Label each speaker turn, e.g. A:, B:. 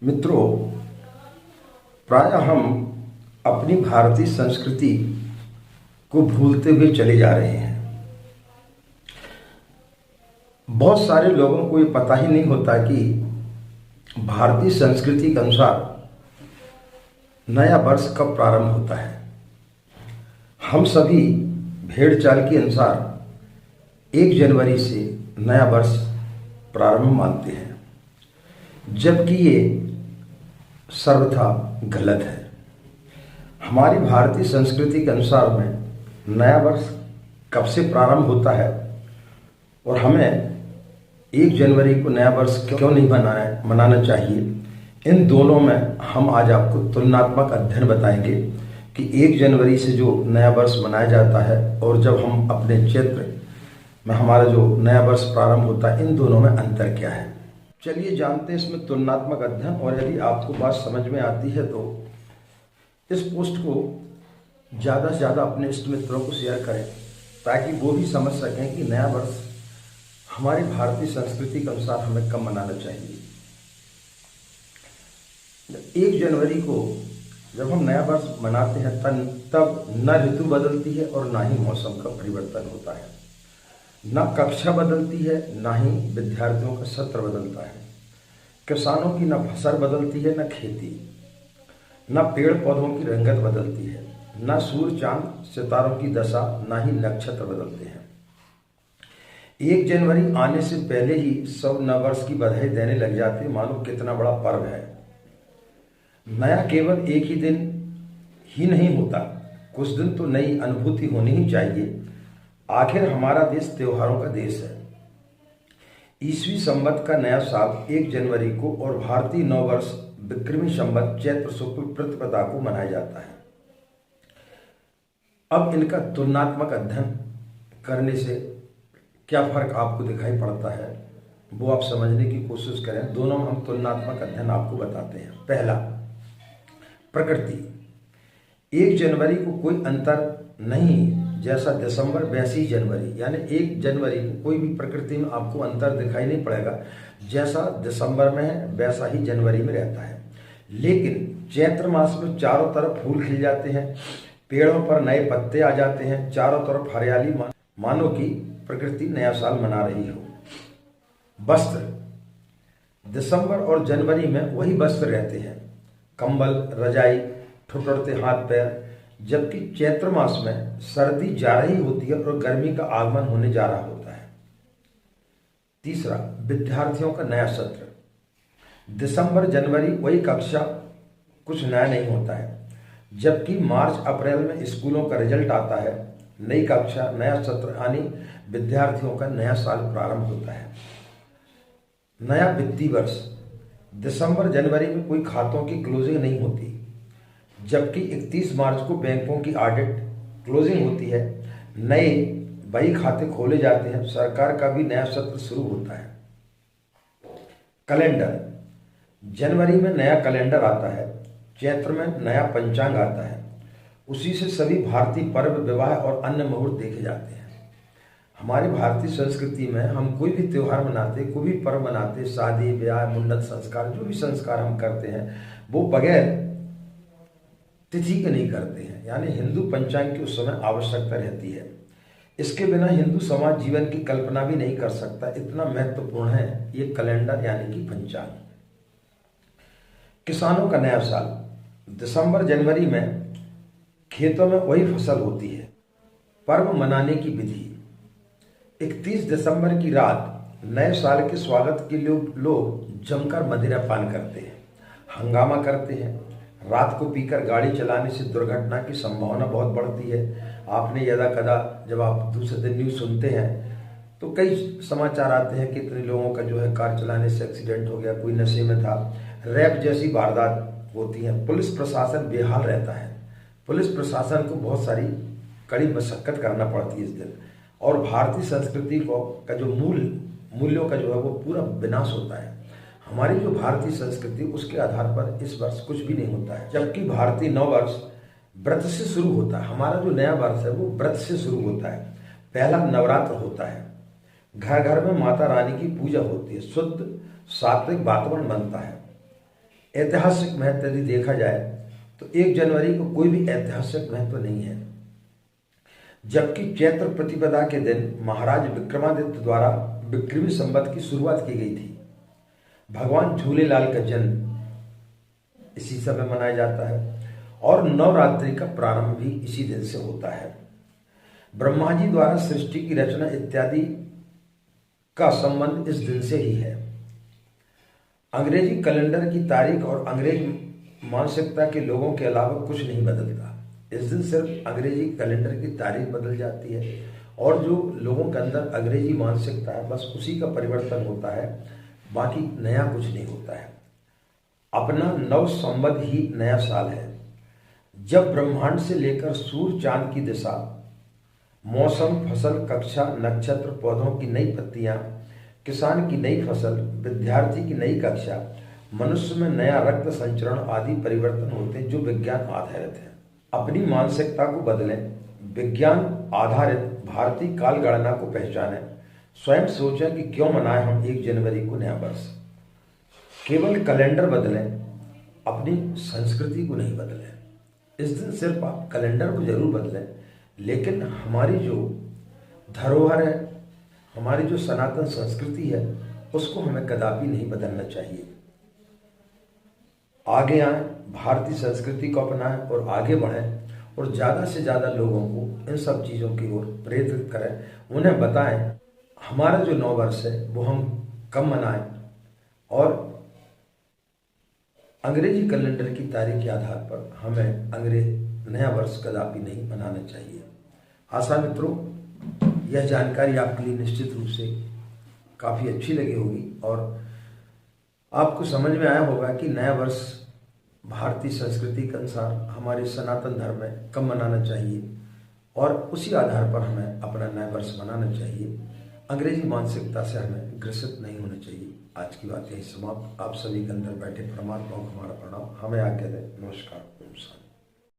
A: मित्रों, प्रायः हम अपनी भारतीय संस्कृति को भूलते हुए चले जा रहे हैं। बहुत सारे लोगों को ये पता ही नहीं होता कि भारतीय संस्कृति के अनुसार नया वर्ष कब प्रारंभ होता है। हम सभी भेड़ चाल के अनुसार 1 जनवरी से नया वर्ष प्रारंभ मानते हैं, जबकि ये सर्वथा गलत है। हमारी भारतीय संस्कृति के अनुसार में नया वर्ष कब से प्रारंभ होता है और हमें 1 जनवरी को नया वर्ष क्यों नहीं मनाना चाहिए, इन दोनों में हम आज आपको तुलनात्मक अध्ययन बताएंगे कि 1 जनवरी से जो नया वर्ष मनाया जाता है और जब हम अपने क्षेत्र में हमारा जो नया वर्ष प्रारंभ होता है, इन दोनों में अंतर क्या है। चलिए जानते हैं इसमें तुलनात्मक अध्ययन। और यदि आपको बात समझ में आती है तो इस पोस्ट को ज़्यादा से ज़्यादा अपने इष्ट मित्रों को शेयर करें, ताकि वो भी समझ सकें कि नया वर्ष हमारी भारतीय संस्कृति के अनुसार हमें कब मनाना चाहिए। 1 जनवरी को जब हम नया वर्ष मनाते हैं तब न ऋतु बदलती है और ना ही मौसम का परिवर्तन होता है, न कक्षा बदलती है, ना ही विद्यार्थियों का सत्र बदलता है, किसानों की न फसल बदलती है, न खेती, न पेड़ पौधों की रंगत बदलती है, न सूर्य चांद सितारों की दशा, ना ही नक्षत्र बदलते हैं। 1 जनवरी आने से पहले ही सब नववर्ष की बधाई देने लग जाते, मानो कितना बड़ा पर्व है। नया केवल एक ही दिन ही नहीं होता, कुछ दिन तो नई अनुभूति होनी ही चाहिए। आखिर हमारा देश त्योहारों का देश है। ईसवी संवत का नया साल 1 जनवरी को और भारतीय नववर्ष विक्रमी संवत चैत्र शुक्ल प्रतिपदा को मनाया जाता है। अब इनका तुलनात्मक अध्ययन करने से क्या फर्क आपको दिखाई पड़ता है, वो आप समझने की कोशिश करें। दोनों में हम तुलनात्मक अध्ययन आपको बताते हैं। पहला, प्रकृति। 1 जनवरी को कोई अंतर नहीं, जैसा दिसंबर वैसी ही जनवरी, यानी 1 जनवरी को कोई भी प्रकृति में आपको अंतर दिखाई नहीं पड़ेगा। जैसा दिसंबर में है वैसा ही जनवरी में रहता है। लेकिन चैत्र मास में चारों तरफ फूल खिल जाते हैं, पेड़ों पर नए पत्ते आ जाते हैं, चारों तरफ हरियाली, मानो कि प्रकृति नया साल मना रही हो। वस्त्र। दिसंबर और जनवरी में वही वस्त्र रहते हैं, कंबल, रजाई, ठुठुरते हाथ पैर, जबकि चैत्र मास में सर्दी जा रही होती है और गर्मी का आगमन होने जा रहा होता है। तीसरा, विद्यार्थियों का नया सत्र। दिसंबर जनवरी वही कक्षा, कुछ नया नहीं होता है, जबकि मार्च अप्रैल में स्कूलों का रिजल्ट आता है, नई कक्षा, नया सत्र, यानी विद्यार्थियों का नया साल प्रारंभ होता है। नया वित्तीय वर्ष। दिसंबर जनवरी में कोई खातों की क्लोजिंग नहीं होती, जबकि 31 मार्च को बैंकों की ऑडिट क्लोजिंग होती है, नए बही खाते खोले जाते हैं, सरकार का भी नया सत्र शुरू होता है। कैलेंडर। जनवरी में नया कैलेंडर आता है, चैत्र में नया पंचांग आता है, उसी से सभी भारतीय पर्व, विवाह और अन्य मुहूर्त देखे जाते हैं। हमारी भारतीय संस्कृति में हम कोई भी त्योहार मनाते, कोई भी पर्व मनाते, शादी ब्याह, मुंडन संस्कार, जो भी संस्कार हम करते हैं वो बगैर तिथि के नहीं करते हैं, यानी हिंदू पंचांग की उस समय आवश्यकता रहती है। इसके बिना हिंदू समाज जीवन की कल्पना भी नहीं कर सकता, इतना महत्वपूर्ण है ये कैलेंडर यानी कि पंचांग। किसानों का नया साल। दिसंबर जनवरी में खेतों में वही फसल होती है। पर्व मनाने की विधि। 31 दिसंबर की रात नए साल के स्वागत के लिए लोग जमकर मदिरा पान करते हैं, हंगामा करते हैं। रात को पीकर गाड़ी चलाने से दुर्घटना की संभावना बहुत बढ़ती है। आपने यदा कदा जब आप दूसरे दिन न्यूज़ सुनते हैं तो कई समाचार आते हैं कि इतने लोगों का जो है कार चलाने से एक्सीडेंट हो गया, कोई नशे में था, रेप जैसी वारदात होती हैं। पुलिस प्रशासन बेहाल रहता है, पुलिस प्रशासन को बहुत सारी कड़ी मशक्कत करना पड़ती है इस दिन, और भारतीय संस्कृति का जो मूल्यों का जो है वो पूरा विनाश होता है। हमारी जो भारतीय संस्कृति, उसके आधार पर इस वर्ष कुछ भी नहीं होता है, जबकि भारतीय नव वर्ष व्रत से शुरू होता है। हमारा जो नया वर्ष है वो व्रत से शुरू होता है। पहला नवरात्र होता है, घर घर में माता रानी की पूजा होती है, शुद्ध सात्विक वातावरण बनता है। ऐतिहासिक महत्व यदि देखा जाए तो 1 जनवरी को कोई भी ऐतिहासिक महत्व नहीं है, जबकि चैत्र प्रतिपदा के दिन महाराज विक्रमादित्य द्वारा विक्रमी संवत की शुरुआत की गई थी। भगवान झूलेलाल का जन्म इसी समय मनाया जाता है और नवरात्रि का प्रारंभ भी इसी दिन से होता है। ब्रह्मा जी द्वारा सृष्टि की रचना इत्यादि का संबंध इस दिन से ही है। अंग्रेजी कैलेंडर की तारीख और अंग्रेज मानसिकता के लोगों के अलावा कुछ नहीं बदलता। इस दिन सिर्फ अंग्रेजी कैलेंडर की तारीख बदल जाती है और जो लोगों के अंदर अंग्रेजी मानसिकता है बस उसी का परिवर्तन होता है, बाकी नया कुछ नहीं होता है। अपना नव संवत ही नया साल है, जब ब्रह्मांड से लेकर सूर्य चांद की दिशा, मौसम, फसल, कक्षा, नक्षत्र, पौधों की नई पत्तियां, किसान की नई फसल, विद्यार्थी की नई कक्षा, मनुष्य में नया रक्त संचरण आदि परिवर्तन होते हैं जो विज्ञान आधारित है। अपनी मानसिकता को बदलें, विज्ञान आधारित भारतीय काल गणना को पहचानें, स्वयं सोचें कि क्यों मनाएं हम 1 जनवरी को नया वर्ष। केवल कैलेंडर बदलें, अपनी संस्कृति को नहीं बदलें। इस दिन सिर्फ आप कैलेंडर को जरूर बदलें, लेकिन हमारी जो धरोहर है, हमारी जो सनातन संस्कृति है, उसको हमें कदापि नहीं बदलना चाहिए। आगे आएं, भारतीय संस्कृति को अपनाएं और आगे बढ़ें और ज़्यादा से ज़्यादा लोगों को इन सब चीज़ों की ओर प्रेरित करें, उन्हें बताएं हमारा जो नव वर्ष है वो हम कब मनाएं और अंग्रेजी कैलेंडर की तारीख के आधार पर हमें नया वर्ष कदापि नहीं मनाना चाहिए। आशा मित्रों, यह जानकारी आपके लिए निश्चित रूप से काफ़ी अच्छी लगी होगी और आपको समझ में आया होगा कि नया वर्ष भारतीय संस्कृति के अनुसार हमारे सनातन धर्म में कब मनाना चाहिए और उसी आधार पर हमें अपना नया वर्ष मनाना चाहिए। अंग्रेजी मानसिकता से हमें ग्रसित नहीं होना चाहिए। आज की बात यही समाप्त। आप सभी के अंदर बैठे परमात्मा को हमारा प्रणाम। हमें आज्ञा दें। नमस्कार। ओम शांति।